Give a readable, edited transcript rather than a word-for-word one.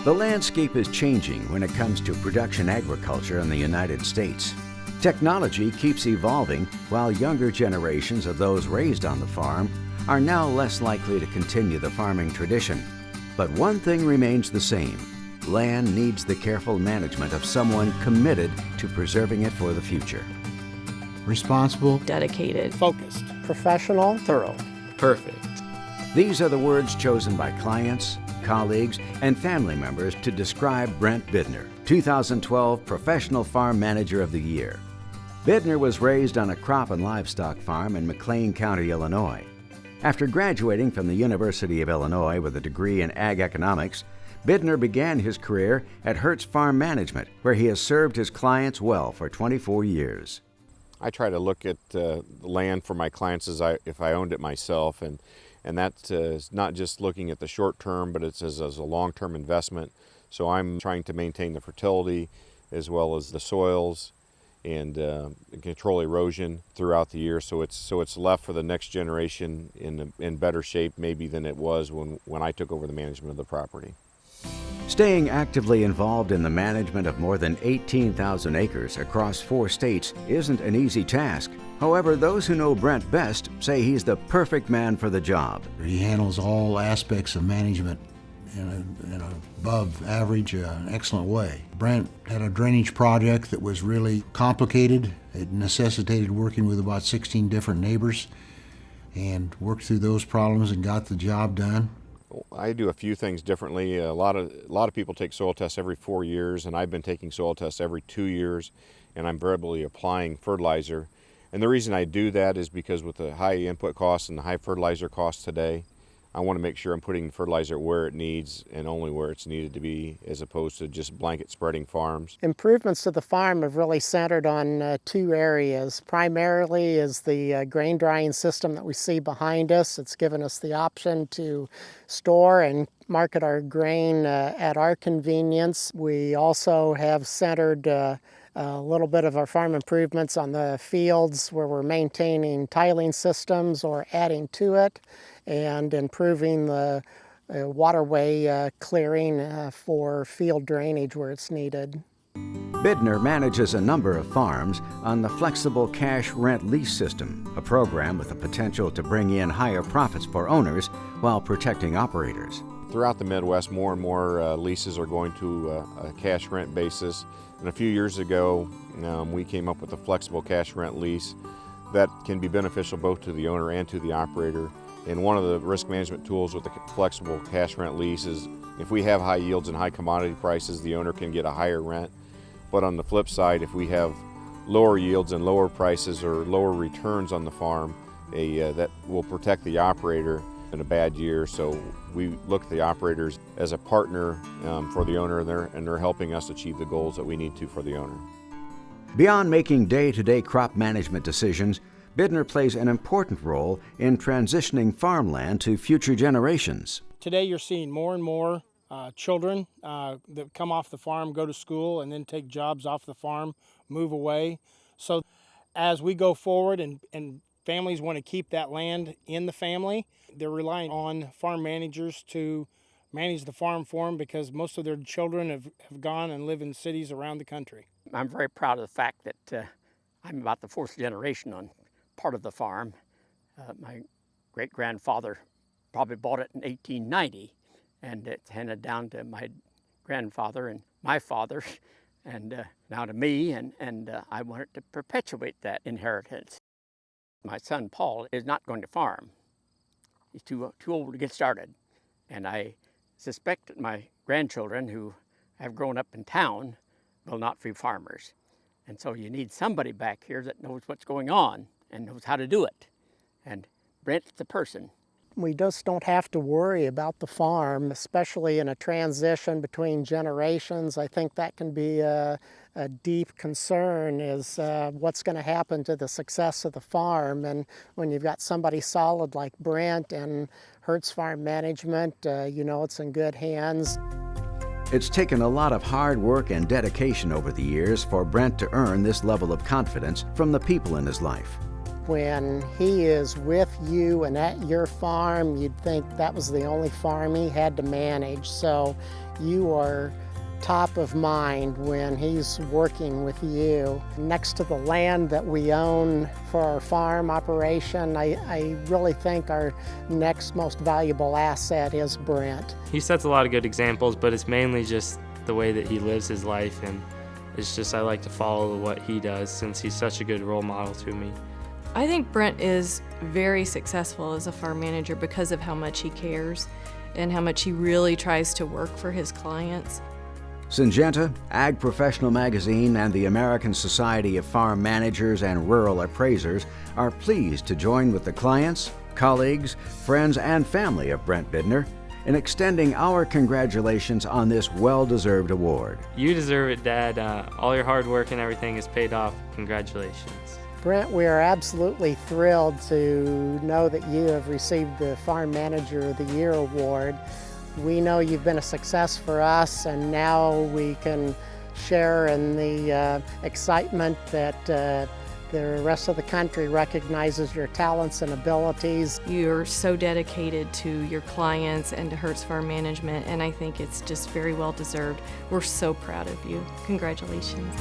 The landscape is changing when it comes to production agriculture in the United States. Technology keeps evolving, while younger generations of those raised on the farm are now less likely to continue the farming tradition. But one thing remains the same. Land needs the careful management of someone committed to preserving it for the future. Responsible, dedicated, focused, professional, thorough, perfect. These are the words chosen by clients, colleagues, and family members to describe Brent Bidner, 2012 Professional Farm Manager of the Year. Bidner was raised on a crop and livestock farm in McLean County, Illinois. After graduating from the University of Illinois with a degree in ag economics, Bidner began his career at Hertz Farm Management, where he has served his clients well for 24 years. I try to look at the land for my clients as if I owned it myself, and that is not just looking at the short term, but it's as a long-term investment. So I'm trying to maintain the fertility as well as the soils and control erosion throughout the year, so it's left for the next generation in better shape maybe than it was when I took over the management of the property. Staying actively involved in the management of more than 18,000 acres across 4 states isn't an easy task. However, those who know Brent best say he's the perfect man for the job. he handles all aspects of management in an above average, an excellent way. Brent had a drainage project that was really complicated. It necessitated working with about 16 different neighbors and worked through those problems and got the job done. I do a few things differently. A lot of people take soil tests every 4 years, and I've been taking soil tests every 2 years, and I'm variably applying fertilizer. And the reason I do that is because with the high input costs and the high fertilizer costs today, I want to make sure I'm putting fertilizer where it needs and only where it's needed to be, as opposed to just blanket spreading farms. Improvements to the farm have really centered on 2 areas. Primarily is the grain drying system that we see behind us. It's given us the option to store and market our grain at our convenience. We also have centered a little bit of our farm improvements on the fields where we're maintaining tiling systems or adding to it, and improving the waterway clearing for field drainage where it's needed. Bidner manages a number of farms on the flexible cash rent lease system, a program with the potential to bring in higher profits for owners while protecting operators. Throughout the Midwest, more and more leases are going to a cash rent basis. And a few years ago, we came up with a flexible cash rent lease that can be beneficial both to the owner and to the operator. And one of the risk management tools with the flexible cash rent lease is if we have high yields and high commodity prices, the owner can get a higher rent. But on the flip side, if we have lower yields and lower prices or lower returns on the farm, that will protect the operator in a bad year. So we look at the operators as a partner for the owner, and they're helping us achieve the goals that we need to for the owner. Beyond making day-to-day crop management decisions, Bidner plays an important role in transitioning farmland to future generations. Today you're seeing more and more children that come off the farm, go to school, and then take jobs off the farm, move away. So as we go forward and families want to keep that land in the family, they're relying on farm managers to manage the farm for them because most of their children have gone and live in cities around the country. I'm very proud of the fact that I'm about the 4th generation on part of the farm. My great-grandfather probably bought it in 1890, and it's handed down to my grandfather and my father, and now to me, and I wanted to perpetuate that inheritance. My son Paul is not going to farm. He's too old to get started, and I suspect that my grandchildren who have grown up in town will not be farmers. And so you need somebody back here that knows what's going on and knows how to do it. And Brent's the person. We just don't have to worry about the farm, especially in a transition between generations. I think that can be a deep concern is what's going to happen to the success of the farm. And when you've got somebody solid like Brent and Hertz Farm Management, you know it's in good hands. It's taken a lot of hard work and dedication over the years for Brent to earn this level of confidence from the people in his life. When he is with you and at your farm, you'd think that was the only farm he had to manage. So you are top of mind when he's working with you. Next to the land that we own for our farm operation, I really think our next most valuable asset is Brent. He sets a lot of good examples, but it's mainly just the way that he lives his life, and it's just I like to follow what he does since he's such a good role model to me. I think Brent is very successful as a farm manager because of how much he cares and how much he really tries to work for his clients. Syngenta, AgProfessional magazine, and the American Society of Farm Managers and Rural Appraisers are pleased to join with the clients, colleagues, friends, and family of Brent Bidner in extending our congratulations on this well-deserved award. You deserve it, Dad. All your hard work and everything is paid off. Congratulations. Brent, we are absolutely thrilled to know that you have received the Farm Manager of the Year award. We know you've been a success for us, and now we can share in the excitement that the rest of the country recognizes your talents and abilities. You're so dedicated to your clients and to Hertz Farm Management, and I think it's just very well deserved. We're so proud of you. Congratulations.